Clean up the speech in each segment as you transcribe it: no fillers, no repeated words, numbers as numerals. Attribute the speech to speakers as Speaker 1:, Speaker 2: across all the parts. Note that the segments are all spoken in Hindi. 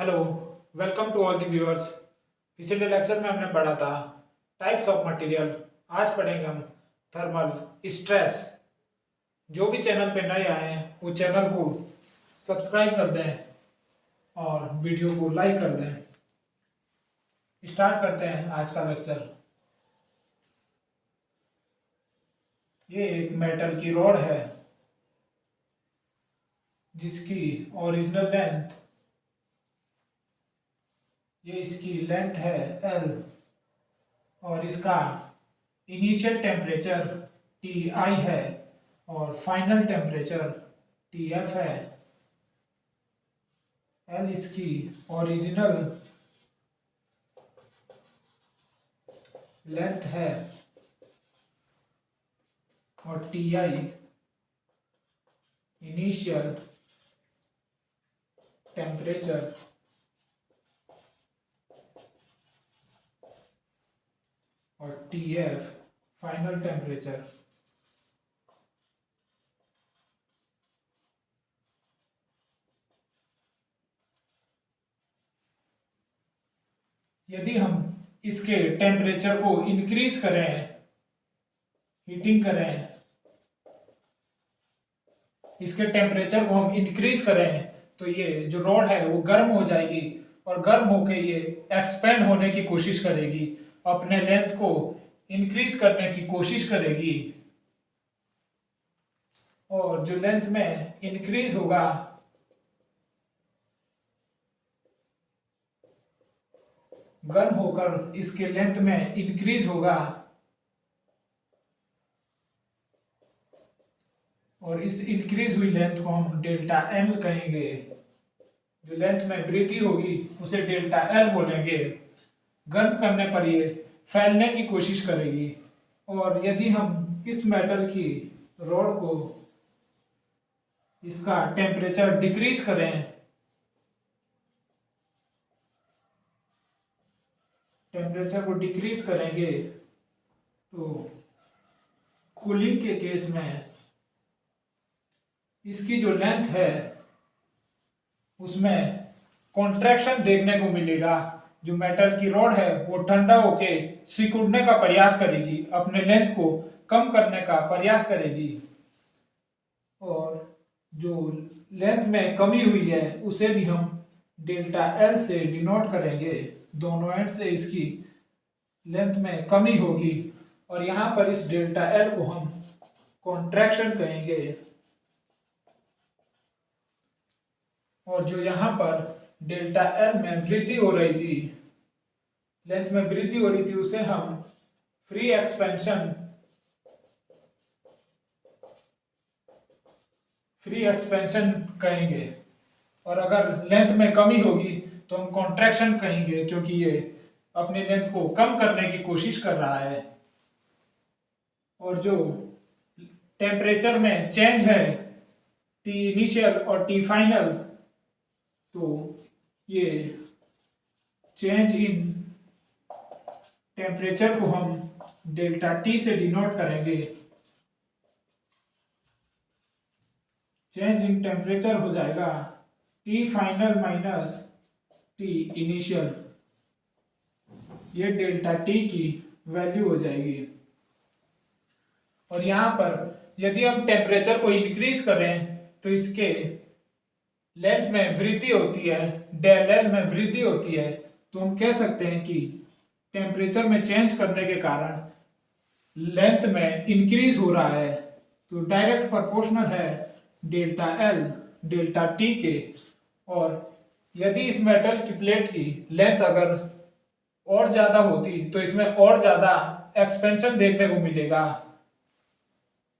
Speaker 1: Hello, welcome to all the viewers. पिछले लेक्चर में हमने पढ़ा था टाइप्स ऑफ मटेरियल। आज पढ़ेंगे हम थर्मल स्ट्रेस। जो भी चैनल पे नए आए हैं वो चैनल को सब्सक्राइब कर दें और वीडियो को लाइक कर दें। स्टार्ट करते हैं आज का लेक्चर। ये एक मेटल की रॉड है जिसकी ओरिजिनल लेंथ, ये इसकी लेंथ है L और इसका इनिशियल टेम्परेचर Ti है और फाइनल टेम्परेचर Tf है। L इसकी ओरिजिनल लेंथ है और Ti इनिशियल टेम्परेचर और Tf फाइनल टेम्परेचर। यदि हम इसके टेम्परेचर को इंक्रीज करें, हीटिंग करें, इसके टेम्परेचर को हम इंक्रीज करें तो ये जो रॉड है वो गर्म हो जाएगी और गर्म होके ये एक्सपेंड होने की कोशिश करेगी, अपने लेंथ को इंक्रीज करने की कोशिश करेगी और जो लेंथ में इंक्रीज होगा गर्म होकर इसके लेंथ में इंक्रीज होगा और इस इंक्रीज हुई लेंथ को हम डेल्टा एल कहेंगे। जो लेंथ में वृद्धि होगी उसे डेल्टा एल बोलेंगे। गर्म करने पर ये फैलने की कोशिश करेगी और यदि हम इस मेटल की रॉड को इसका टेम्परेचर डिक्रीज करें, टेम्परेचर को डिक्रीज करेंगे तो कूलिंग के केस में इसकी जो लेंथ है उसमें कॉन्ट्रैक्शन देखने को मिलेगा। जो मेटल की रॉड है वो ठंडा होके सिकुड़ने का प्रयास करेगी, अपने लेंथ को कम करने का प्रयास करेगी और जो लेंथ में कमी हुई है उसे भी हम डेल्टा एल से डिनोट करेंगे। दोनों एंड से इसकी लेंथ में कमी होगी और यहाँ पर इस डेल्टा एल को हम कॉन्ट्रैक्शन कहेंगे और जो यहाँ पर डेल्टा एल में वृद्धि हो रही थी, लेंथ में वृद्धि हो रही थी, उसे हम फ्री एक्सपेंशन कहेंगे और अगर लेंथ में कमी होगी तो हम कॉन्ट्रैक्शन कहेंगे क्योंकि ये अपनी लेंथ को कम करने की कोशिश कर रहा है। और जो टेम्परेचर में चेंज है टी इनिशियल और टी फाइनल, तो ये चेंज इन टेम्परेचर को हम डेल्टा टी से डिनोट करेंगे। चेंज इन टेम्परेचर हो जाएगा T final minus T initial, ये डेल्टा टी की वैल्यू हो जाएगी। और यहाँ पर यदि हम टेम्परेचर को इंक्रीज करें तो इसके लेंथ में वृद्धि होती है, डेल एल में वृद्धि होती है, तो हम कह सकते हैं कि टेम्परेचर में चेंज करने के कारण लेंथ में इंक्रीज हो रहा है, तो डायरेक्ट प्रोपोर्शनल है डेल्टा एल डेल्टा टी के। और यदि इस मेटल की प्लेट की लेंथ अगर और ज्यादा होती तो इसमें और ज्यादा एक्सपेंशन देखने को मिलेगा,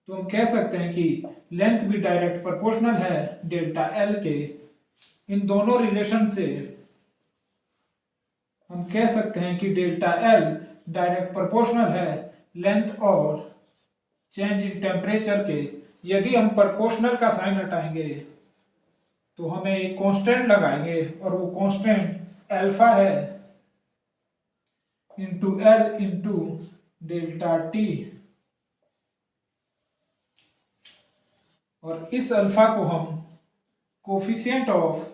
Speaker 1: तो हम कह सकते हैं कि लेंथ भी डायरेक्ट प्रोपोर्शनल है डेल्टा एल के। इन दोनों रिलेशन से हम कह सकते हैं कि डेल्टा एल डायरेक्ट प्रोपोर्शनल है लेंथ और चेंज इन टेम्परेचर के। यदि हम प्रोपोर्शनल का साइन हटाएंगे तो हमें एक कांस्टेंट लगाएंगे और वो कांस्टेंट अल्फा है into L into delta T, और इस अल्फा को हम coefficient of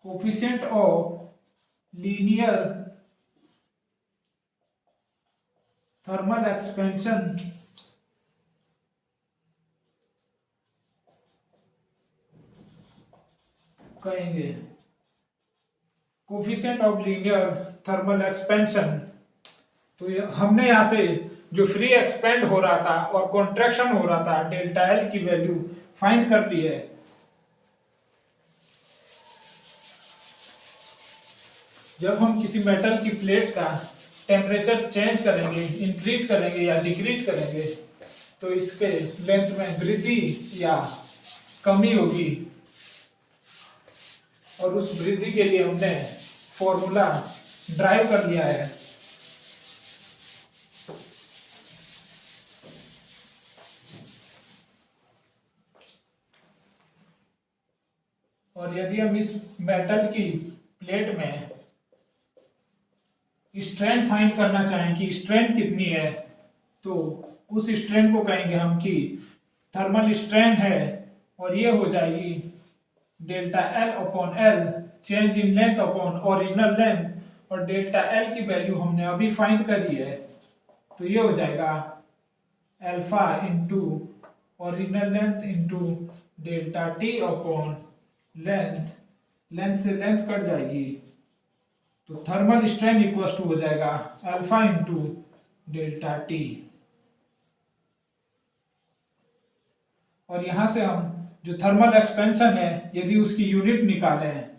Speaker 1: coefficient of linear thermal expansion कहेंगे। Coefficient of linear thermal expansion, तो हमने यहां से जो फ्री एक्सपेंड हो रहा था और कॉन्ट्रैक्शन हो रहा था डेल्टा एल की वैल्यू फाइंड कर ली है। जब हम किसी मेटल की प्लेट का टेम्परेचर चेंज करेंगे, इंक्रीज करेंगे या डिक्रीज करेंगे, तो इसके लेंथ में वृद्धि या कमी होगी, और उस वृद्धि के लिए हमने फॉर्मूला ड्राइव कर लिया है। और यदि हम इस मेटल की प्लेट में स्ट्रेन फाइंड करना चाहें कि स्ट्रेन कितनी है, तो उस स्ट्रेन को कहेंगे हम कि थर्मल स्ट्रेन है, और ये हो जाएगी delta L upon L, change in length upon original length, और डेल्टा एल की वैल्यू हमने अभी फाइंड करी है, तो ये हो जाएगा alpha into original length into delta T upon length, length से लेंथ कट जाएगी, तो थर्मल स्ट्रेन इक्वल टू हो जाएगा अल्फा इंटू डेल्टा टी। और यहां से हम जो थर्मल एक्सपेंशन है, यदि उसकी यूनिट निकालें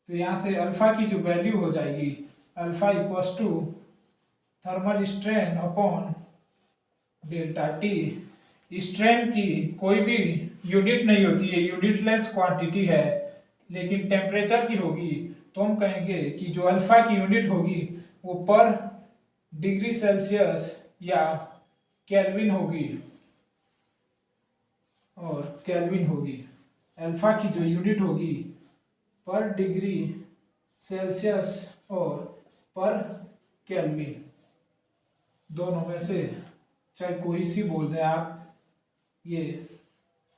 Speaker 1: तो यहां से अल्फा की जो वैल्यू हो जाएगी alpha equal to thermal strain upon delta T. Strain की कोई भी यूनिट नहीं होती है, यूनिटलेस क्वांटिटी है, लेकिन टेम्परेचर की होगी, तो हम कहेंगे कि जो अल्फा की यूनिट होगी वो पर डिग्री सेल्सियस या केल्विन होगी, और केल्विन होगी। अल्फा की जो यूनिट होगी पर डिग्री सेल्सियस और पर केल्विन, दोनों में से चाहे कोई सी बोल दें आप, ये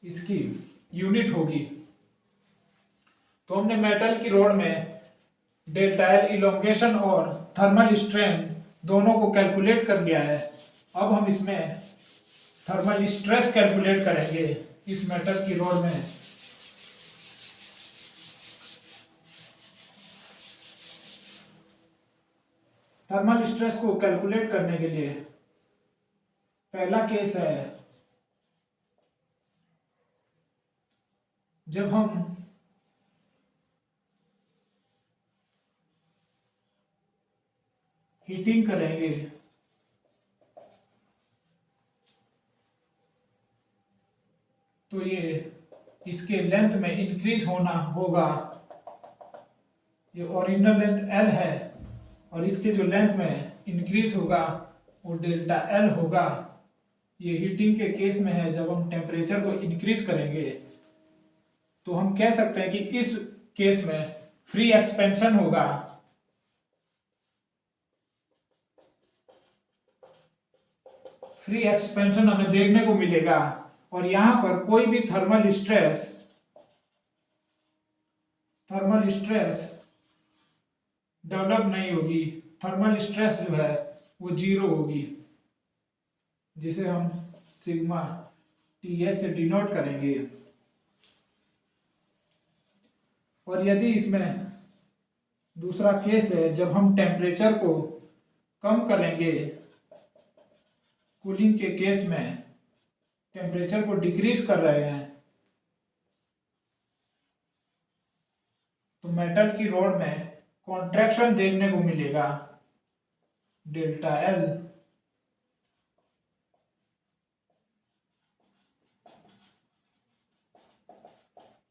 Speaker 1: इसकी यूनिट होगी। तो हमने मेटल की रोड में डेल्टा एल इलोंगेशन और थर्मल स्ट्रेन दोनों को कैलकुलेट कर लिया है। अब हम इसमें थर्मल स्ट्रेस कैलकुलेट करेंगे इस मेटल की रोड में। थर्मल स्ट्रेस को कैलकुलेट करने के लिए पहला केस है जब हम हीटिंग करेंगे तो ये इसके लेंथ में इंक्रीज होना होगा। ये ओरिजिनल लेंथ एल है और इसके जो लेंथ में इंक्रीज होगा वो डेल्टा एल होगा। ये हीटिंग के केस में है, जब हम टेम्परेचर को इंक्रीज करेंगे तो हम कह सकते हैं कि इस केस में फ्री एक्सपेंशन होगा। फ्री एक्सपेंशन हमें देखने को मिलेगा और यहां पर कोई भी थर्मल स्ट्रेस डेवलप नहीं होगी। थर्मल स्ट्रेस जो है वो जीरो होगी, जिसे हम सिग्मा टीएस से डिनोट करेंगे। और यदि इसमें दूसरा केस है जब हम टेम्परेचर को कम करेंगे, कूलिंग के केस में टेम्परेचर को डिक्रीज कर रहे हैं, तो मेटल की रोड में कॉन्ट्रैक्शन देखने को मिलेगा डेल्टा एल।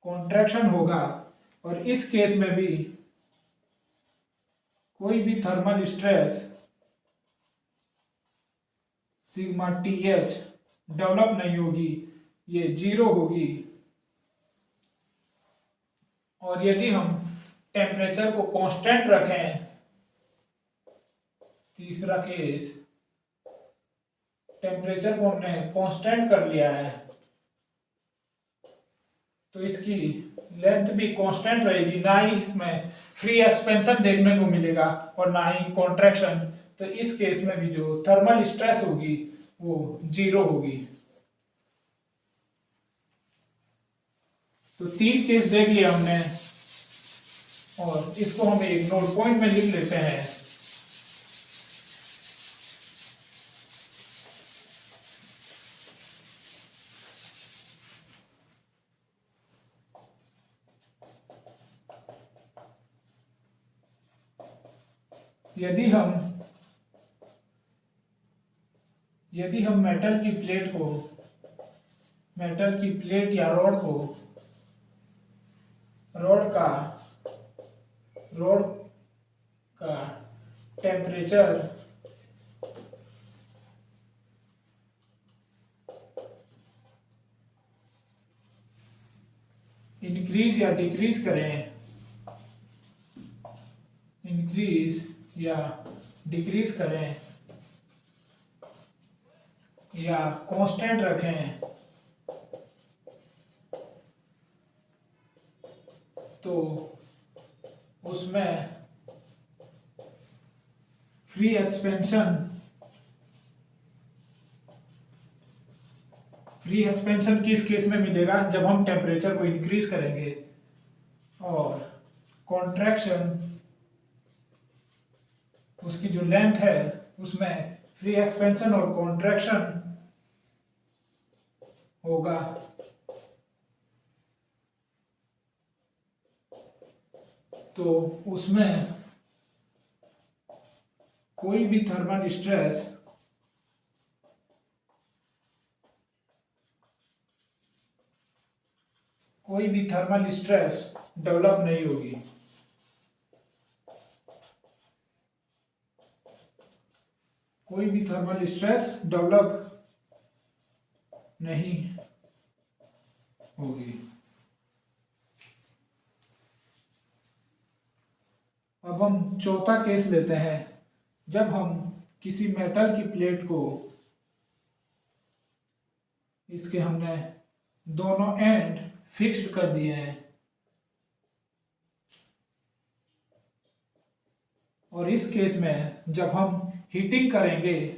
Speaker 1: कॉन्ट्रैक्शन होगा और इस केस में भी कोई भी thermal stress sigma T H develop नहीं होगी, ये जीरो होगी। और यदि हम टेम्परेचर को कांस्टेंट रखें, तीसरा केस, टेम्परेचर को हमने कांस्टेंट कर लिया है, तो इसकी लेंथ भी कांस्टेंट रहेगी, ना ही इसमें फ्री एक्सपेंशन देखने को मिलेगा और ना ही कॉन्ट्रैक्शन। तो इस केस में भी जो थर्मल स्ट्रेस होगी वो जीरो होगी। तो 3 केस देख लिया हमने और इसको हम एक नोट पॉइंट में लिख लेते हैं। यदि हम मेटल की प्लेट या रॉड का टेम्परेचर इंक्रीज या डिक्रीज करें, या कांस्टेंट रखें, तो उसमें फ्री एक्सपेंशन किस केस में मिलेगा? जब हम टेम्परेचर को इंक्रीज करेंगे। और कॉन्ट्रैक्शन, उसकी जो लेंथ है उसमें फ्री एक्सपेंशन और कॉन्ट्रैक्शन होगा। तो उसमें कोई भी थर्मल स्ट्रेस डेवलप नहीं होगी। कोई भी थर्मल स्ट्रेस डेवलप नहीं होगी। अब हम चौथा केस लेते हैं। जब हम किसी मेटल की प्लेट को, इसके हमने दोनों एंड फिक्स्ड कर दिए हैं और इस केस में जब हम हीटिंग करेंगे,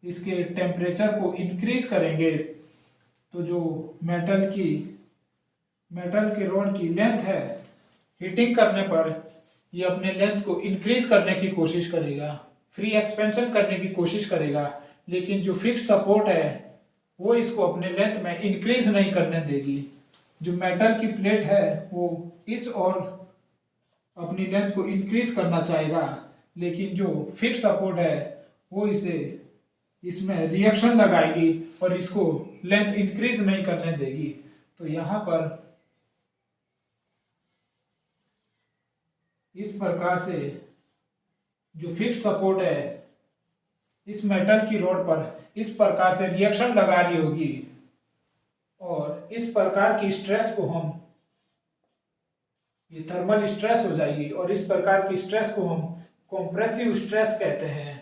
Speaker 1: इसके टेम्परेचर को इंक्रीज करेंगे, तो जो मेटल के रॉड की लेंथ है, हीटिंग करने पर ये अपने लेंथ को इंक्रीज करने की कोशिश करेगा, फ्री एक्सपेंशन करने की कोशिश करेगा, लेकिन जो फिक्स्ड सपोर्ट है वो इसको अपने लेंथ में इंक्रीज नहीं करने देगी। जो मेटल की प्लेट है वो इस और अपनी लेंथ को इंक्रीज करना चाहेगा, लेकिन जो फिक्स्ड सपोर्ट है वो इसमें रिएक्शन लगाएगी और इसको लेंथ इंक्रीज नहीं करने देगी। तो यहाँ पर इस प्रकार से जो फिक्स्ड सपोर्ट है इस मेटल की रॉड पर इस प्रकार से रिएक्शन लगा रही होगी और इस प्रकार की स्ट्रेस को ये थर्मल स्ट्रेस हो जाएगी और इस प्रकार की स्ट्रेस को हम कंप्रेसिव स्ट्रेस कहते हैं।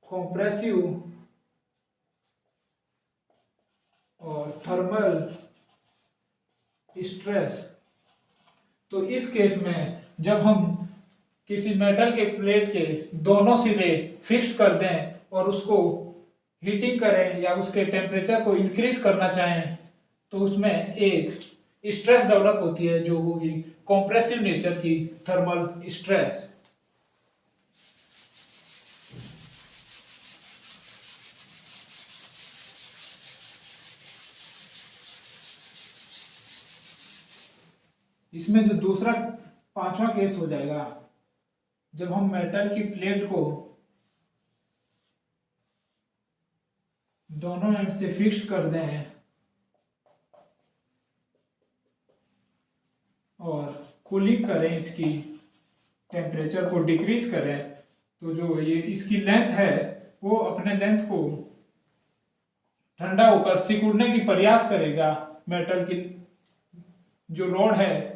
Speaker 1: कंप्रेसिव और थर्मल स्ट्रेस। तो इस केस में जब हम किसी मेटल के प्लेट के दोनों सिरे फिक्स्ड कर दें और उसको हीटिंग करें या उसके टेम्परेचर को इंक्रीज करना चाहें, तो उसमें एक स्ट्रेस डेवलप होती है जो होगी कॉम्प्रेसिव नेचर की थर्मल स्ट्रेस। इसमें जो दूसरा 5वां केस हो जाएगा, जब हम मेटल की प्लेट को दोनों एंड से फिक्स्ड कर दें और कूलिंग करें, इसकी टेम्परेचर को डिक्रीज करें, तो जो ये इसकी लेंथ है वो अपने लेंथ को ठंडा होकर सिकुड़ने की प्रयास करेगा। मेटल की जो रॉड है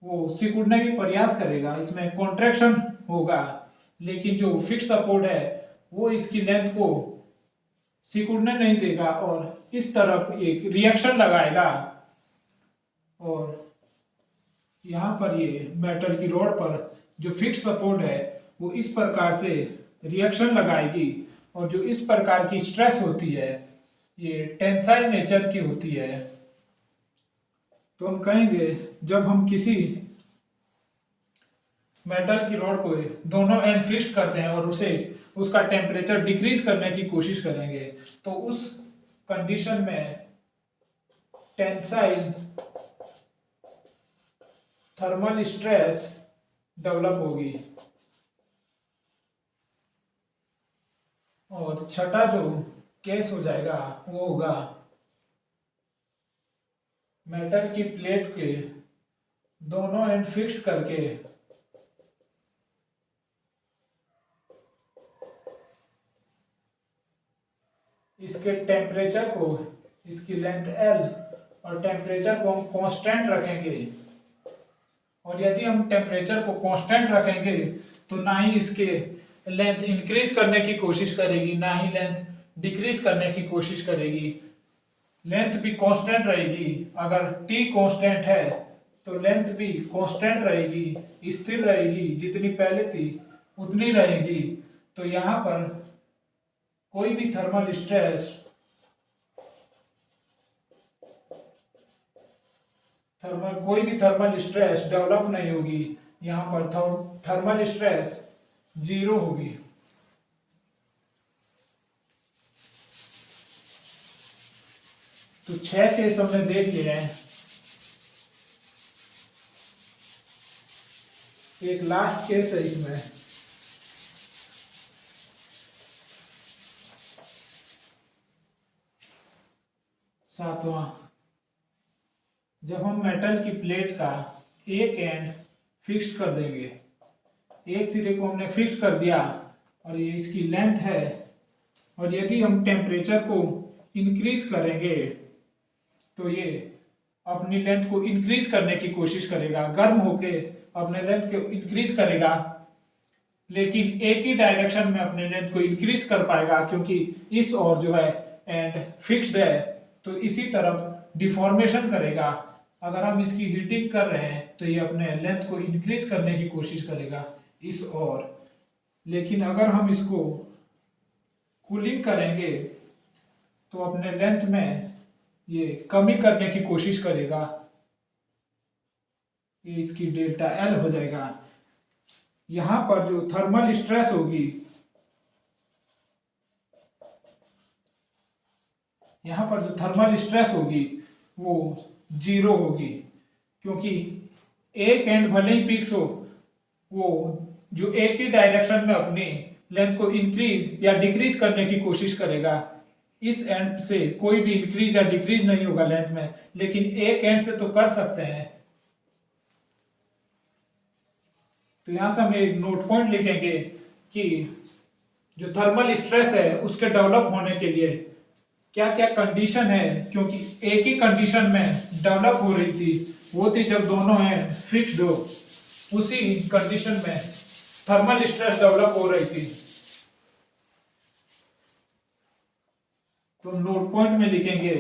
Speaker 1: वो सिकुड़ने की प्रयास करेगा, इसमें कॉन्ट्रैक्शन होगा, लेकिन जो फिक्स्ड सपोर्ट है वो इसकी लेंथ को सिकुड़ने नहीं देगा और इस तरफ एक रिएक्शन लगाएगा और यहाँ पर ये मेटल की रॉड पर जो फिक्स सपोर्ट है वो इस प्रकार से रिएक्शन लगाएगी और जो इस प्रकार की स्ट्रेस होती है ये टेंसाइल नेचर की होती है। तो हम कहेंगे जब हम किसी मेटल की रॉड को दोनों एंड फिक्स करते हैं और उसे उसका टेम्परेचर डिक्रीज करने की कोशिश करेंगे तो उस कंडीशन में टेंसाइल थर्मल स्ट्रेस डेवलप होगी। और छठा जो केस हो जाएगा वो होगा मेटल की प्लेट के दोनों एंड फिक्स्ड करके इसके टेम्परेचर को, इसकी लेंथ L और टेम्परेचर को हम कांस्टेंट रखेंगे। और यदि हम टेम्परेचर को कांस्टेंट रखेंगे तो ना ही इसके लेंथ इंक्रीज करने की कोशिश करेगी ना ही लेंथ डिक्रीज करने की कोशिश करेगी। लेंथ भी कांस्टेंट रहेगी। अगर T कांस्टेंट है तो लेंथ भी कांस्टेंट रहेगी, स्थिर रहेगी, जितनी पहले थी उतनी रहेगी। तो यहाँ पर कोई भी थर्मल स्ट्रेस डेवलप नहीं होगी। यहाँ पर थर्मल स्ट्रेस जीरो होगी। तो 6 केस हमने देख लिए हैं। एक लास्ट केस है इसमें। सातवां, जब हम मेटल की प्लेट का एक एंड फिक्स कर देंगे, एक सिरे को हमने फिक्स कर दिया और ये इसकी लेंथ है और यदि हम टेम्परेचर को इंक्रीज करेंगे तो ये अपनी लेंथ को इंक्रीज करने की कोशिश करेगा, गर्म होके अपने लेंथ को इंक्रीज करेगा, लेकिन एक ही डायरेक्शन में अपने लेंथ को इंक्रीज कर पाएगा क्योंकि इस और जो है एंड फिक्स्ड है तो इसी तरफ डिफॉर्मेशन करेगा। अगर हम इसकी हीटिंग कर रहे हैं तो ये अपने लेंथ को इंक्रीज करने की कोशिश करेगा इस और, लेकिन अगर हम इसको कूलिंग करेंगे तो अपने लेंथ में ये कमी करने की कोशिश करेगा। ये इसकी डेल्टा L हो जाएगा। यहां पर जो थर्मल स्ट्रेस होगी, यहां पर जो थर्मल स्ट्रेस होगी वो जीरो होगी क्योंकि एक एंड भले ही फिक्स हो, वो जो एक ही डायरेक्शन में अपनी लेंथ को इंक्रीज या डिक्रीज करने की कोशिश करेगा। इस एंड से कोई भी इंक्रीज या डिक्रीज नहीं होगा लेंथ में, लेकिन एक एंड से तो कर सकते हैं। तो यहां से हम एक नोट पॉइंट लिखेंगे कि जो थर्मल स्ट्रेस है उसके डेवलप होने के लिए क्या क्या कंडीशन है, क्योंकि एक ही कंडीशन में डेवलप हो रही थी, वो थी जब दोनों एंड फिक्स्ड हो, उसी कंडीशन में थर्मल स्ट्रेस डेवलप हो रही थी। तो नोट पॉइंट में लिखेंगे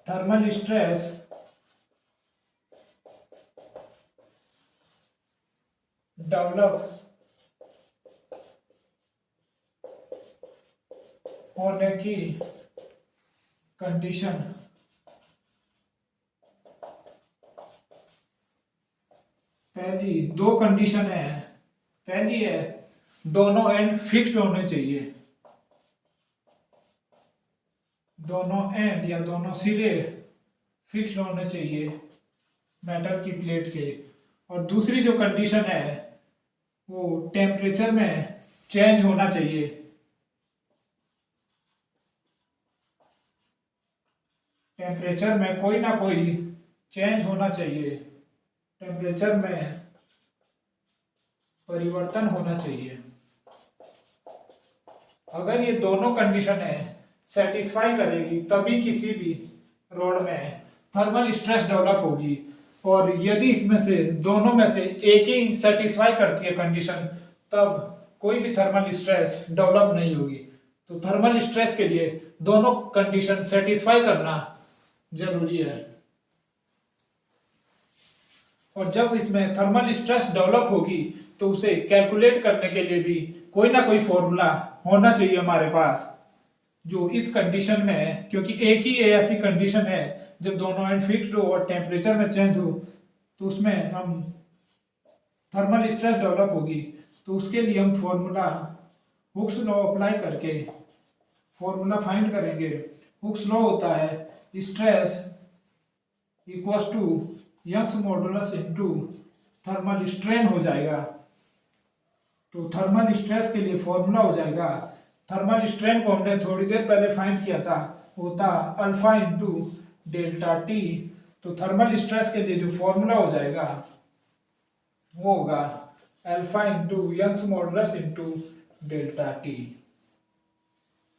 Speaker 1: थर्मल स्ट्रेस डेवलप होने की कंडीशन पहली दो कंडीशन है। पहली है दोनों एंड फिक्स्ड होने चाहिए, दोनों एंड या दोनों सिरे फिक्स्ड होने चाहिए मेटल की प्लेट के। और दूसरी जो कंडीशन है वो टेम्परेचर में चेंज होना चाहिए। टेम्परेचर में कोई ना कोई चेंज होना चाहिए, टेम्परेचर में परिवर्तन होना चाहिए। अगर ये दोनों कंडीशन है सेटिस्फाई करेगी तभी किसी भी रॉड में थर्मल स्ट्रेस डेवलप होगी। और यदि इसमें से दोनों में से एक ही सेटिस्फाई करती है कंडीशन, तब कोई भी थर्मल स्ट्रेस डेवलप नहीं होगी। तो थर्मल स्ट्रेस के लिए दोनों कंडीशन सेटिस्फाई करना जरूरी है। और जब इसमें थर्मल स्ट्रेस डेवलप होगी तो उसे कैलकुलेट करने के लिए भी कोई ना कोई फॉर्मूला होना चाहिए हमारे पास, जो इस कंडीशन में है। क्योंकि एक ही ऐसी कंडीशन है जब दोनों एंड फिक्स्ड हो और टेम्परेचर में चेंज हो तो उसमें हम थर्मल स्ट्रेस डेवलप होगी। तो उसके लिए हम फॉर्मूला हुक्स लॉ अप्लाई करके फॉर्मूला फाइंड करेंगे। हुक्स लॉ होता है stress equals to Young's modulus into thermal strain हो जाएगा। तो थर्मल स्ट्रेस के लिए फॉर्मूला हो जाएगा, थर्मल स्ट्रेन को हमने थोड़ी देर पहले फाइंड किया था, वो था अल्फा इंटू डेल्टा टी। तो थर्मल स्ट्रेस के लिए जो फॉर्मूला हो जाएगा वो होगा alpha into Young's modulus into delta T.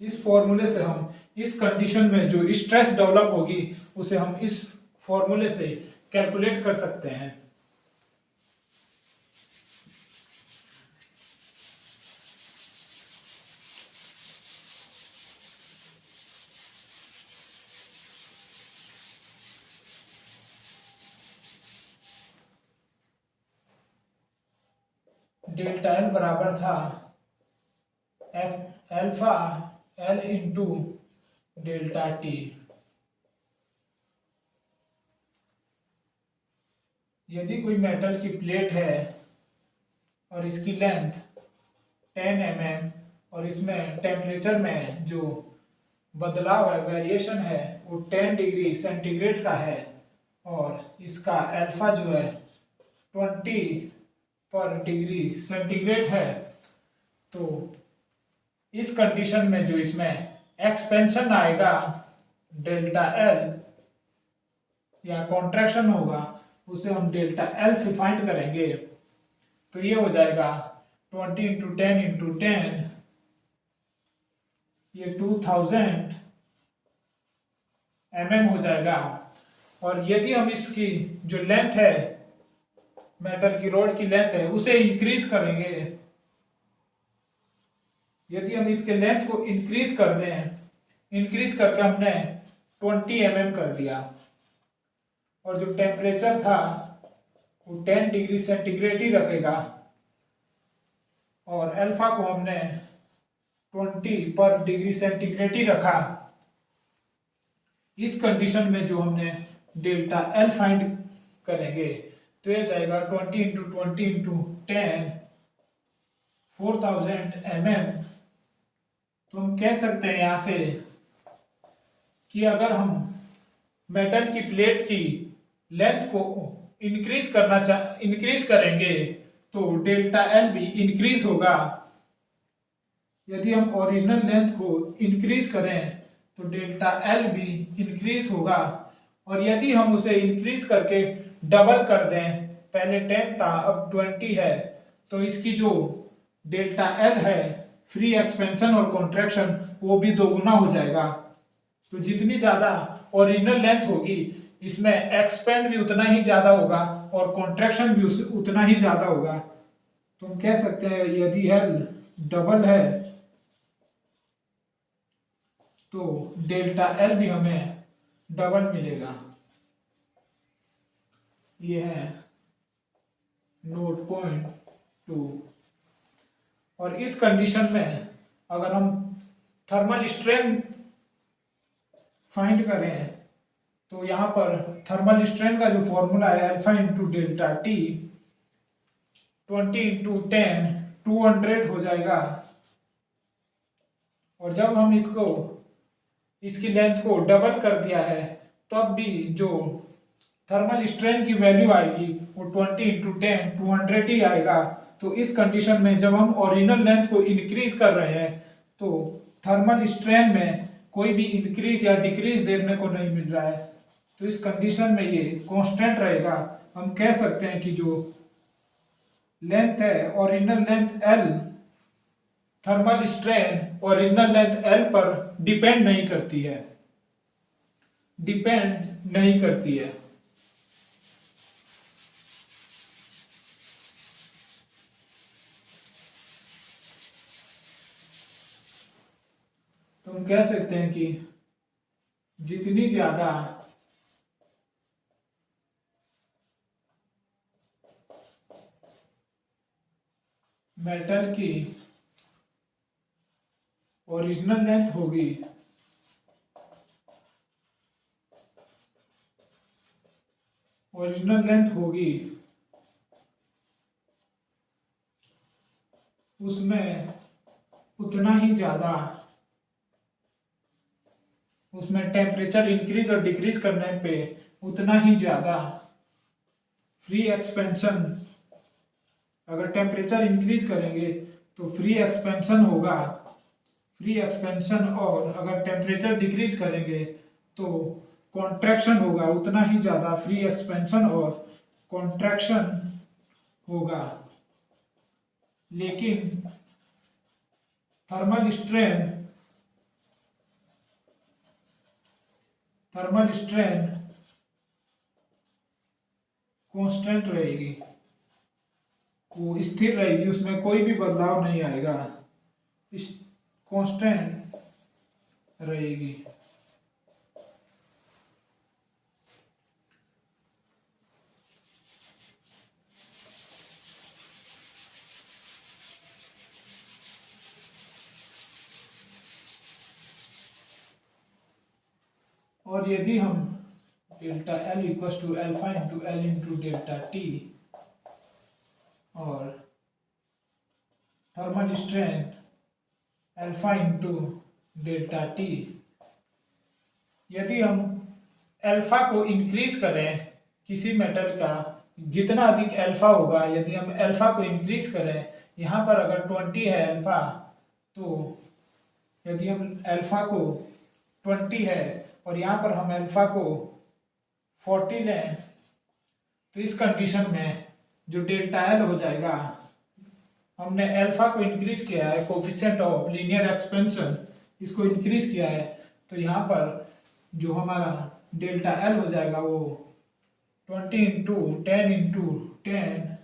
Speaker 1: इस फॉर्मूले से हम इस कंडीशन में जो स्ट्रेस डेवलप होगी उसे हम इस फॉर्मूले से कैलकुलेट कर सकते हैं। डेल्टा एल बराबर था alpha L into delta T. यदि कोई मेटल की प्लेट है और इसकी लेंथ 10 mm और इसमें टेम्परेचर में जो बदलाव है, वेरिएशन है, वो 10 डिग्री सेंटीग्रेड का है और इसका अल्फा जो है 20 पर डिग्री सेंटीग्रेड है, तो इस कंडीशन में जो इसमें एक्सपेंशन आएगा डेल्टा एल या कॉन्ट्रैक्शन होगा उसे हम डेल्टा एल से फाइंड करेंगे। तो ये हो जाएगा 20 इंटू 10 इंटू 10, ये 2000 mm हो जाएगा। और यदि हम इसकी जो लेंथ है, मेटल की रॉड की लेंथ है, उसे इंक्रीज करेंगे, यदि हम इसके लेंथ को इंक्रीज कर दें, इंक्रीज करके हमने 20 mm कर दिया और जो टेम्परेचर था वो 10 डिग्री सेंटीग्रेड ही रखेगा और अल्फा को हमने 20 पर डिग्री सेंटीग्रेड ही रखा। इस कंडीशन में जो हमने डेल्टा एल फाइंड करेंगे तो ये जाएगा 20 इंटू 20 इंटू 10 4000 mm। तो हम कह सकते हैं यहाँ से कि अगर हम मेटल की प्लेट की लेंथ को इंक्रीज करेंगे तो डेल्टा एल भी इंक्रीज होगा। यदि हम ओरिजिनल लेंथ को इंक्रीज करें तो डेल्टा एल भी इंक्रीज होगा। और यदि हम उसे इंक्रीज करके डबल कर दें, पहले 10 था अब 20 है, तो इसकी जो डेल्टा एल है, फ्री एक्सपेंशन और कॉन्ट्रैक्शन, वो भी दोगुना हो जाएगा। तो जितनी ज़्यादा ओरिजिनल लेंथ होगी इसमें एक्सपेंड भी उतना ही ज़्यादा होगा और कॉन्ट्रैक्शन भी उतना ही ज़्यादा होगा। तो हम कह सकते हैं यदि एल डबल है तो डेल्टा एल भी हमें डबल मिलेगा। ये है नोट पॉइंट 2। और इस कंडीशन में अगर हम थर्मल स्ट्रेन फाइंड करें तो यहाँ पर थर्मल स्ट्रेन का जो फॉर्मूला है alpha into delta T, 20 into 10 200 हो जाएगा। और जब हम इसकी लेंथ को डबल कर दिया है तब भी जो थर्मल स्ट्रेन की वैल्यू आएगी वो 20 इंटू 10 200 ही आएगा। तो इस कंडीशन में जब हम ओरिजिनल लेंथ को इंक्रीज कर रहे हैं तो थर्मल स्ट्रेन में कोई भी इंक्रीज या डिक्रीज देखने को नहीं मिल रहा है। तो इस कंडीशन में ये कांस्टेंट रहेगा। हम कह सकते हैं कि जो लेंथ है, original length L, thermal strain original length L पर डिपेंड नहीं करती है, डिपेंड नहीं करती है। तो हम कह सकते हैं कि जितनी ज्यादा मेटल की ओरिजिनल लेंथ होगी, उसमें उतना ही ज्यादा, उसमें टेम्परेचर इंक्रीज और डिक्रीज करने पे उतना ही ज्यादा फ्री एक्सपेंशन, अगर टेम्परेचर इंक्रीज करेंगे तो फ्री एक्सपेंशन होगा, फ्री एक्सपेंशन, और अगर टेम्परेचर डिक्रीज करेंगे तो कॉन्ट्रैक्शन होगा, उतना ही ज़्यादा फ्री एक्सपेंशन और कॉन्ट्रैक्शन होगा। लेकिन थर्मल स्ट्रेन कांस्टेंट रहेगी, वो स्थिर रहेगी, उसमें कोई भी बदलाव नहीं आएगा, इस कांस्टेंट रहेगी। और यदि हम delta L equal to alpha into L into delta T और thermal strain alpha into delta T, यदि हम अल्फा को इंक्रीज करें किसी मेटल का, जितना अधिक अल्फा होगा, यदि हम अल्फा को इंक्रीज करें, यहाँ पर अगर 20 है अल्फा, तो यदि हम अल्फा को 20 है और यहाँ पर हम अल्फा को 40 लें, तो इस कंडीशन में जो डेल्टा एल हो जाएगा, हमने अल्फा को इंक्रीज किया है, कोफिशिएंट ऑफ लीनियर एक्सपेंशन इसको इंक्रीज किया है, तो यहाँ पर जो हमारा डेल्टा एल हो जाएगा वो 20 इंटू 10 इंटू 10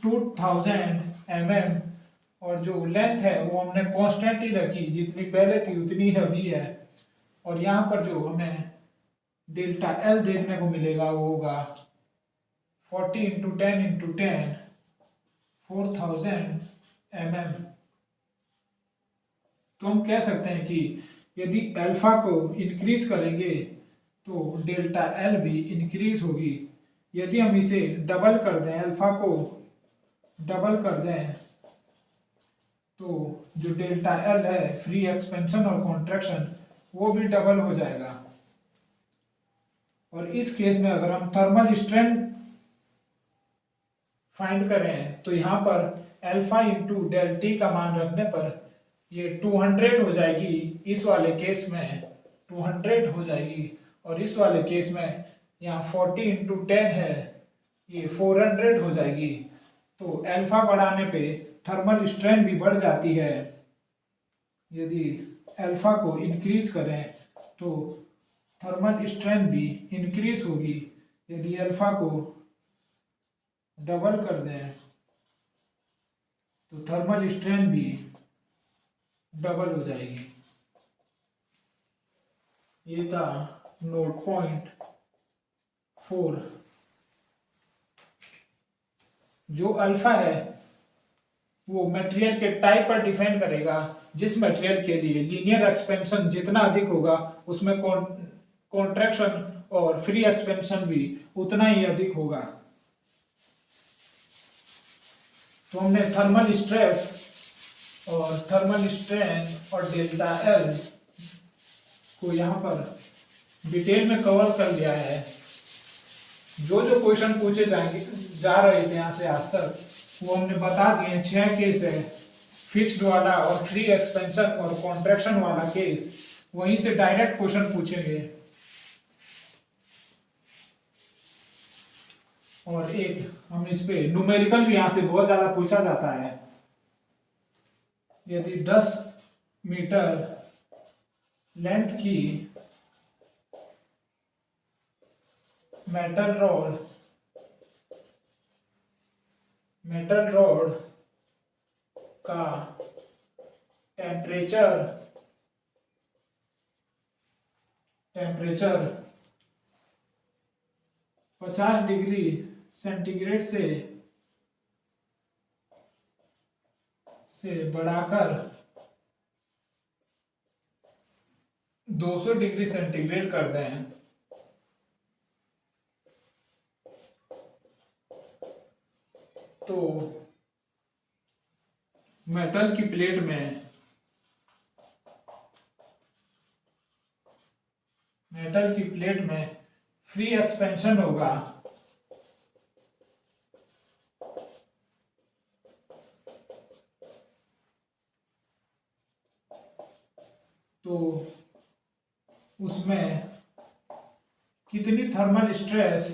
Speaker 1: 2000 mm, और जो लेंथ है वो हमने कांस्टेंट ही रखी, जितनी पहले थी उतनी ही अभी है, और यहाँ पर जो हमें डेल्टा एल देखने को मिलेगा वो होगा 40 इंटू 10 इंटू 10 4000 mm। तो हम कह सकते हैं कि यदि अल्फा को इंक्रीज करेंगे तो डेल्टा एल भी इंक्रीज होगी। यदि हम इसे डबल कर दें, अल्फा को डबल कर दें, तो जो डेल्टा एल है, फ्री एक्सपेंशन और कॉन्ट्रैक्शन, वो भी डबल हो जाएगा। और इस केस में अगर हम थर्मल स्ट्रेन फाइंड करें तो यहाँ पर अल्फा इंटू डेल टी का मान रखने पर ये 200 हो जाएगी, इस वाले केस में 200 हो जाएगी, और इस वाले केस में यहाँ 40 इंटू 10 है, ये 400 हो जाएगी। तो अल्फा बढ़ाने पे थर्मल स्ट्रेन भी बढ़ जाती है। यदि अल्फा को इंक्रीज करें तो थर्मल स्ट्रेन भी इंक्रीज होगी, यदि अल्फा को डबल कर दें तो थर्मल स्ट्रेन भी डबल हो जाएगी। ये था नोट पॉइंट 4। जो अल्फा है वो मटेरियल के टाइप पर डिपेंड करेगा। जिस मटेरियल के लिए लीनियर एक्सपेंशन जितना अधिक होगा उसमें कॉन्ट्रैक्शन और फ्री एक्सपेंशन भी उतना ही अधिक होगा। तो हमने थर्मल स्ट्रेस और थर्मल स्ट्रेन और डेल्टा एल को यहाँ पर डिटेल में कवर कर लिया है। जो जो क्वेश्चन पूछे जाएंगे जा रहे थे यहाँ से आज तक वो हमने बता दिए। 6 केस है, फिक्स्ड वाला और फ्री एक्सपेंशन और कॉन्ट्रैक्शन वाला केस, वहीं से डायरेक्ट क्वेश्चन पूछेंगे। और एक हम इस पे न्यूमेरिकल भी यहाँ से बहुत ज्यादा पूछा जाता है। यदि 10 मीटर लेंथ की मेटल रॉड का टेम्परेचर टेम्परेचर 50 डिग्री सेंटीग्रेड से बढ़ाकर 200 डिग्री सेंटीग्रेड कर दें तो मेटल की प्लेट में फ्री एक्सपेंशन होगा तो उसमें कितनी थर्मल स्ट्रेस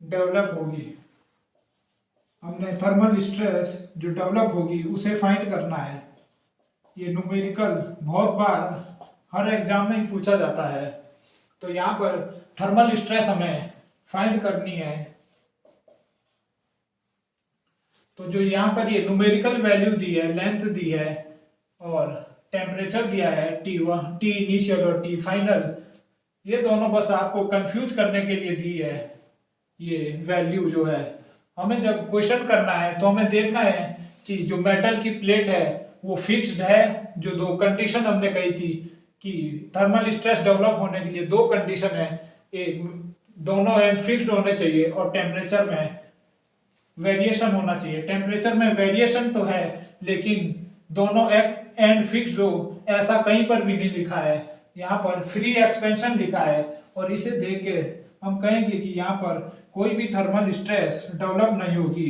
Speaker 1: डेवलप होगी। हमने थर्मल स्ट्रेस जो डेवलप होगी उसे फाइंड करना है। ये न्यूमेरिकल बहुत बार हर एग्जाम में पूछा जाता है। तो यहाँ पर थर्मल स्ट्रेस हमें फाइंड करनी है। तो जो यहाँ पर ये न्यूमेरिकल वैल्यू दी है, लेंथ दी है और टेम्परेचर दिया है T1, T इनिशियल और T फाइनल, ये दोनों बस आपको कंफ्यूज करने के लिए दी है। ये वैल्यू जो है हमें जब क्वेश्चन करना है तो हमें देखना है कि जो मेटल की प्लेट है वो फिक्स्ड है। जो दो कंडीशन हमने कही थी कि थर्मल स्ट्रेस डेवलप होने के लिए दो कंडीशन है, एक दोनों एंड फिक्स्ड होने चाहिए और टेम्परेचर में वेरिएशन होना चाहिए। टेम्परेचर में वेरिएशन तो है लेकिन दोनों एंड फिक्स्ड हो ऐसा कहीं पर भी नहीं लिखा है। यहाँ पर फ्री एक्सपेंशन लिखा है और इसे देख के हम कहेंगे कि यहाँ पर कोई भी थर्मल स्ट्रेस डेवलप नहीं होगी।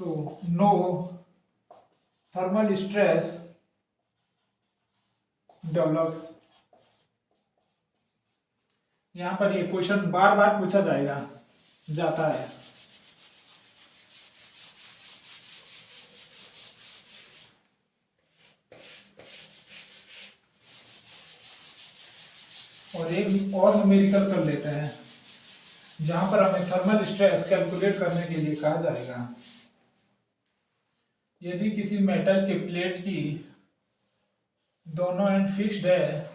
Speaker 1: तो नो थर्मल स्ट्रेस डेवलप। यहाँ पर ये क्वेश्चन बार बार पूछा जाता है। और एक और न्यूमेरिकल कर लेते हैं जहां पर हमें थर्मल स्ट्रेस कैलकुलेट करने के लिए कहा जाएगा। यदि किसी मेटल के प्लेट की दोनों एंड फिक्स्ड है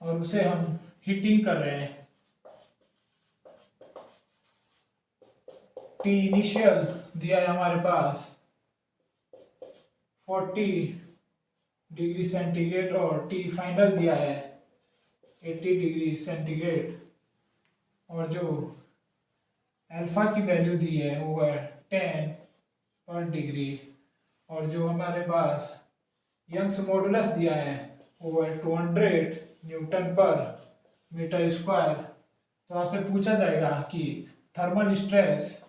Speaker 1: और उसे हम हीटिंग कर रहे हैं, टी इनिशियल दिया है हमारे पास 40 डिग्री सेंटीग्रेड और टी फाइनल दिया है 80 डिग्री सेंटीग्रेड और जो अल्फा की वैल्यू दी है वो है 10 पर डिग्री और जो हमारे पास यंग्स मॉडुलस दिया है वो है 200 न्यूटन पर मीटर स्क्वायर। तो आपसे पूछा जाएगा कि थर्मल स्ट्रेस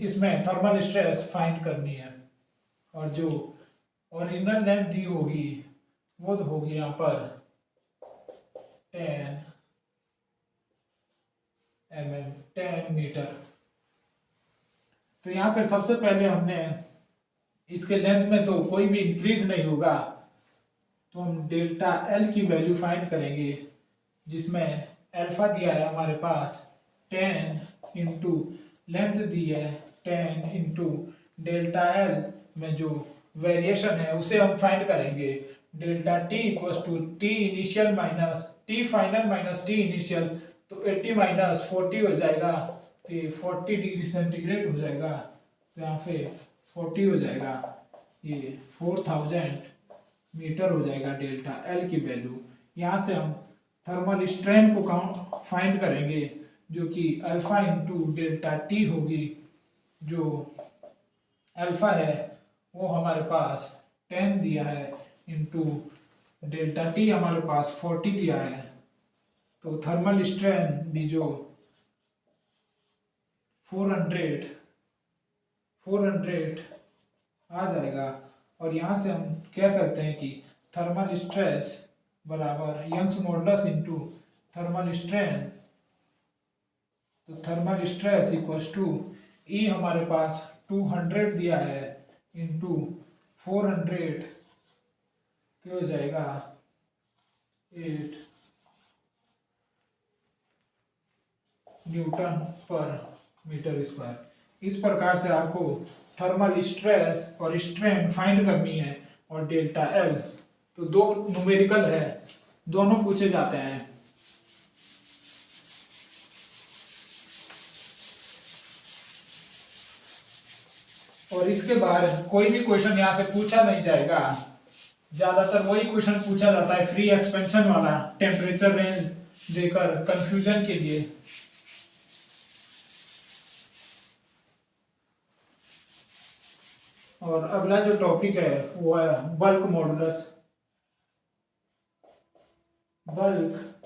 Speaker 1: इसमें थर्मल स्ट्रेस फाइंड करनी है और जो ओरिजिनल लेंथ दी होगी वो होगी यहाँ पर 10 मीटर। तो यहाँ पर सबसे पहले हमने इसके लेंथ में तो कोई भी इंक्रीज नहीं होगा तो हम डेल्टा एल की वैल्यू फाइंड करेंगे जिसमें अल्फा दिया है हमारे पास 10 इंटू लेंथ दी है 10 इंटू डेल्टा एल में जो वेरिएशन है उसे हम फाइंड करेंगे। Delta T equal to T initial minus T final minus T initial, तो 80 माइनस 40 हो जाएगा तो ये 40 डिग्री सेंटीग्रेड हो जाएगा। तो यहाँ पे 40 हो जाएगा, ये 4000 मीटर हो जाएगा डेल्टा एल की वैल्यू। यहाँ से हम थर्मल स्ट्रेन को फाइंड करेंगे जो कि अल्फा इंटू डेल्टा टी होगी। जो अल्फा है वो हमारे पास 10 दिया है इंटू डेल्टा टी हमारे पास 40 दिया है। तो थर्मल स्ट्रेन भी जो 400 आ जाएगा और यहाँ से हम कह सकते हैं कि थर्मल स्ट्रेस बराबर Young's modulus into thermal strain. तो thermal stress equals to E हमारे पास 200 दिया है इंटू 400 तो हो जाएगा 8 न्यूटन पर मीटर स्क्वायर। इस प्रकार से आपको थर्मल स्ट्रेस और स्ट्रेन फाइंड करनी है। और डेल्टा एल तो दो न्यूमेरिकल है, दोनों पूछे जाते हैं। और इसके बाद कोई भी क्वेश्चन यहाँ से पूछा नहीं जाएगा, ज्यादातर वही क्वेश्चन पूछा जाता है फ्री एक्सपेंशन वाला, टेम्परेचर रेंज देकर कंफ्यूजन के लिए। और अगला जो टॉपिक है वो है बल्क मॉडुलस। बल्क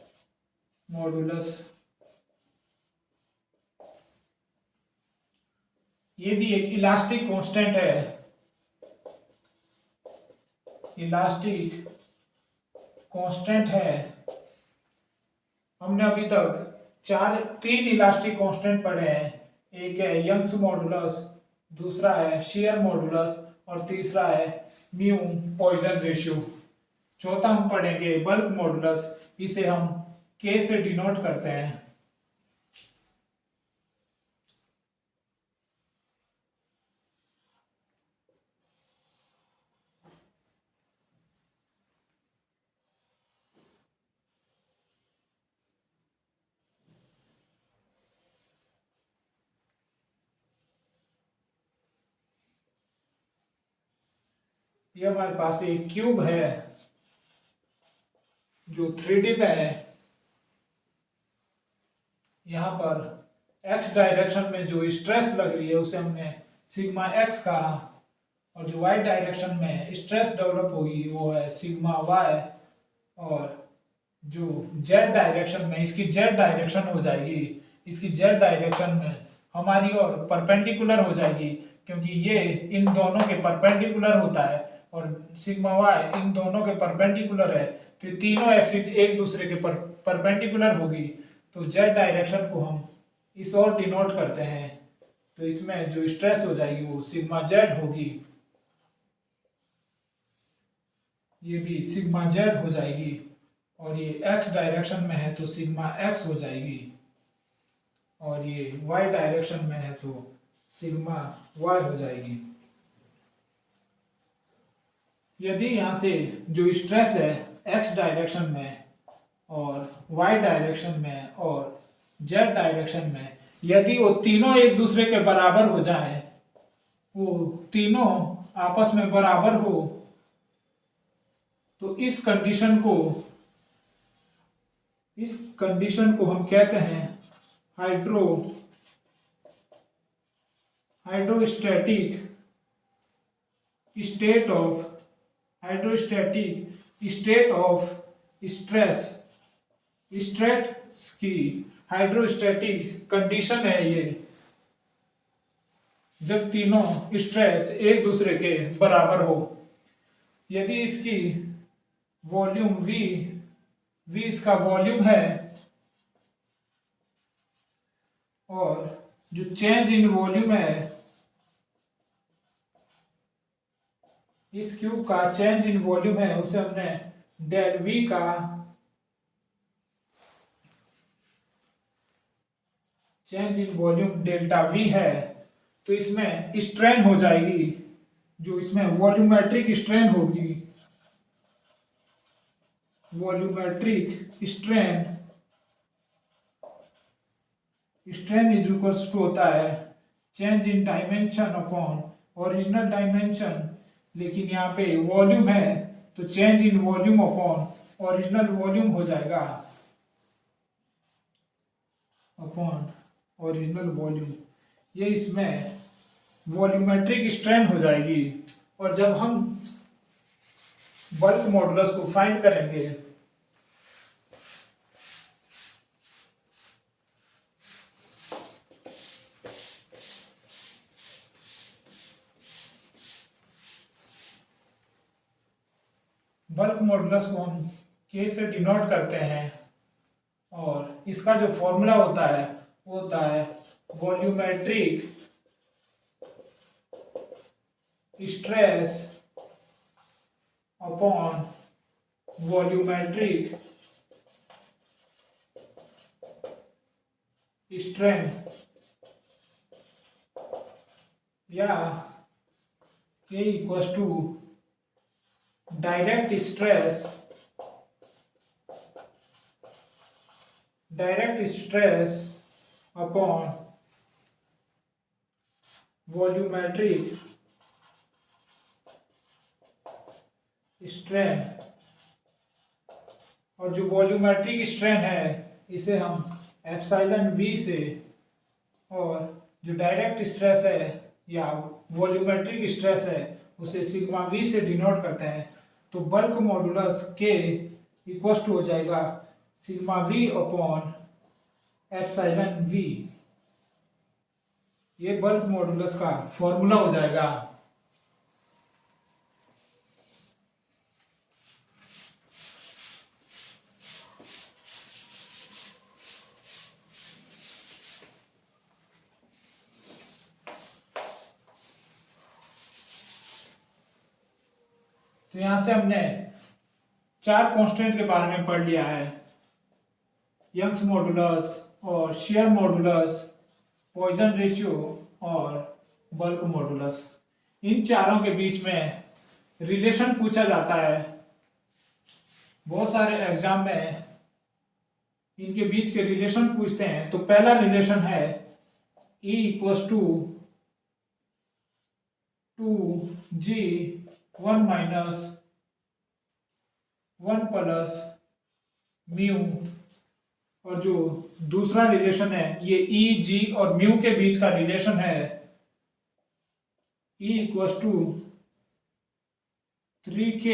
Speaker 1: मॉडुलस ये भी एक इलास्टिक कांस्टेंट है। इलास्टिक कांस्टेंट है। हमने अभी तक तीन इलास्टिक कांस्टेंट पढ़े हैं। एक है यंग्स मॉडुलस, दूसरा है शेयर मॉडुलस और तीसरा है म्यू पॉइजन रेशियो। चौथा हम पढ़ेंगे बल्क मॉडुलस। इसे हम के से डिनोट करते हैं। ये हमारे पास एक क्यूब है जो 3D में है। यहाँ पर x डायरेक्शन में जो स्ट्रेस लग रही है उसे हमने सिग्मा x कहा, और जो y डायरेक्शन में स्ट्रेस डेवलप होगी वो है सिग्मा y, और जो z डायरेक्शन में इसकी z डायरेक्शन हो जाएगी, इसकी z डायरेक्शन में हमारी और परपेंडिकुलर हो जाएगी, क्योंकि ये इन दोनों के परपेंडिकुलर होता है और सिग्मा y इन दोनों के परपेंडिकुलर है। तो तीनों एक्सिस एक दूसरे के परपेंडिकुलर होगी, तो z डायरेक्शन को हम इस और डिनोट करते हैं। तो इसमें जो स्ट्रेस हो जाएगी वो सिग्मा z होगी, ये भी सिग्मा z हो जाएगी, और ये x डायरेक्शन में है तो सिग्मा x हो जाएगी, और ये y डायरेक्शन में है तो सिग्मा y हो जाएगी। यदि यहाँ से जो स्ट्रेस है x डायरेक्शन में और y डायरेक्शन में और z डायरेक्शन में, यदि वो तीनों एक दूसरे के बराबर हो जाएं, वो तीनों आपस में बराबर हो, तो इस कंडीशन को हम कहते हैं hydrostatic state of stress. Stress की हाइड्रोस्टैटिक कंडीशन है ये, जब तीनों स्ट्रेस एक दूसरे के बराबर हो। यदि इसकी वॉल्यूम v इसका वॉल्यूम है, और जो चेंज इन वॉल्यूम है, इस क्यूब का चेंज इन वॉल्यूम है, उसे हमने डेल v का change in volume delta v है, तो इसमें स्ट्रेन हो जाएगी, जो इसमें वॉल्यूमेट्रिक स्ट्रेन होगी। Volumetric strain is equals to होता है change in dimension upon original dimension, लेकिन यहाँ पे वॉल्यूम है तो change in volume upon original volume हो जाएगा, अपॉन ओरिजिनल वॉल्यूम। ये इसमें वॉल्यूमेट्रिक स्ट्रेन हो जाएगी। और जब हम बल्क मॉडुलस को फाइंड करेंगे, बल्क मॉडुलस को हम के से डिनोट करते हैं, और इसका जो फॉर्मूला होता है वो होता है volumetric stress upon volumetric strength या K equals to direct stress upon volumetric strain. और जो वॉल्यूमेट्रिक स्ट्रेन है इसे हम एप्सिलॉन वी से, और जो डायरेक्ट स्ट्रेस है या वॉल्यूमेट्रिक स्ट्रेस है उसे सिग्मा वी से डिनोट करते हैं। तो बल्क मॉडुलस के इक्वल टू हो जाएगा sigma v upon epsilon v. ये बल्क मॉडुलस का फॉर्मूला हो जाएगा। तो यहां से हमने 4 कांस्टेंट के बारे में पढ़ लिया है, यंग्स मॉडुलस और शेयर मॉडुलस, पॉइजन रेशियो और बल्क मॉडुलस। इन चारों के बीच में रिलेशन पूछा जाता है। बहुत सारे एग्जाम में इनके बीच के रिलेशन पूछते हैं। तो पहला रिलेशन है E equals to 2G1 minus 1 plus mu. और जो दूसरा रिलेशन है ये ई जी और म्यू के बीच का रिलेशन है E equals to 3K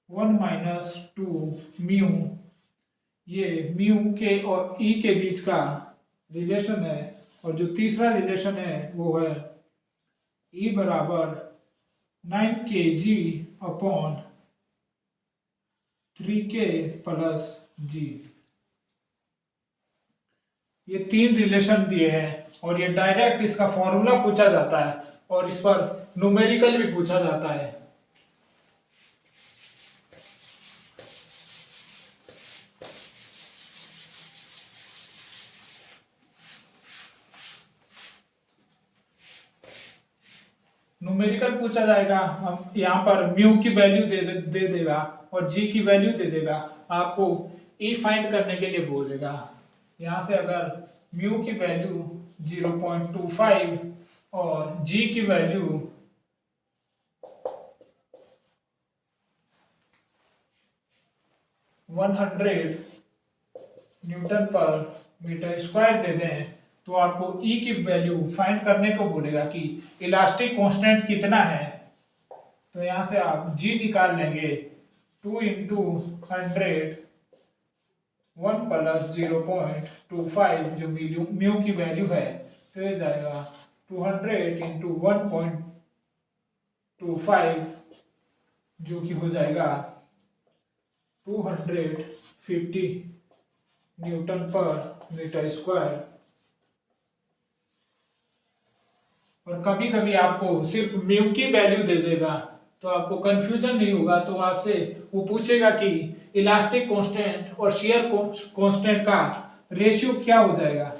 Speaker 1: 1 minus 2 mu. ये म्यू के और ई के बीच का रिलेशन है। और जो तीसरा रिलेशन है वो है E बराबर 9kg upon 3K plus G। ये 3 रिलेशन दिए हैं और ये डायरेक्ट इसका फॉर्मूला पूछा जाता है और इस पर न्यूमेरिकल भी पूछा जाता है। न्यूमेरिकल पूछा जाएगा, हम यहाँ पर म्यू की वैल्यू दे देगा और जी की वैल्यू दे देगा। आपको ई फाइंड करने के लिए बोलेगा। यहाँ से अगर म्यू की वैल्यू 0.25 और जी की वैल्यू 100 न्यूटन पर मीटर स्क्वायर दे दें तो आपको ई की वैल्यू फाइंड करने को बोलेगा कि इलास्टिक कांस्टेंट कितना है। तो यहां से आप जी निकाल लेंगे 2 इंटू 100 1 प्लस 0.25 जो म्यू की वैल्यू है तो ये जाएगा 200 इंटू 1.25 जो कि हो जाएगा 250 न्यूटन पर मीटर स्क्वायर। और कभी कभी आपको सिर्फ म्यू की वैल्यू दे देगा तो आपको कंफ्यूजन नहीं होगा। तो आपसे वो पूछेगा कि इलास्टिक कांस्टेंट और शियर कांस्टेंट का रेशियो क्या हो जाएगा।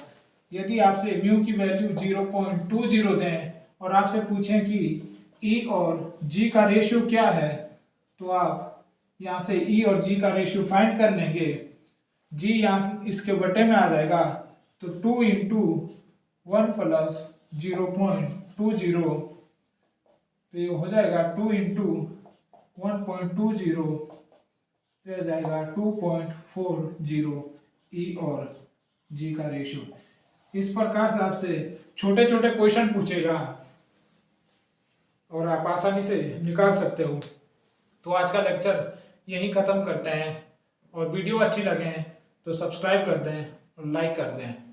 Speaker 1: यदि आपसे म्यू की वैल्यू 0.20 दें और आपसे पूछें कि ई और जी का रेशियो क्या है तो आप यहाँ से ई और जी का रेशियो फाइंड कर लेंगे। जी यहाँ इसके बटे में आ जाएगा तो 2 इंटू 1 प्लस 0.20 तो ये हो जाएगा 2 इंटू 1.20 तो यह जाएगा 2.40 ई और जी का रेशियो। इस प्रकार से आपसे छोटे छोटे क्वेश्चन पूछेगा और आप आसानी से निकाल सकते हो। तो आज का लेक्चर यहीं ख़त्म करते हैं और वीडियो अच्छी लगे तो सब्सक्राइब कर दें और लाइक कर दें।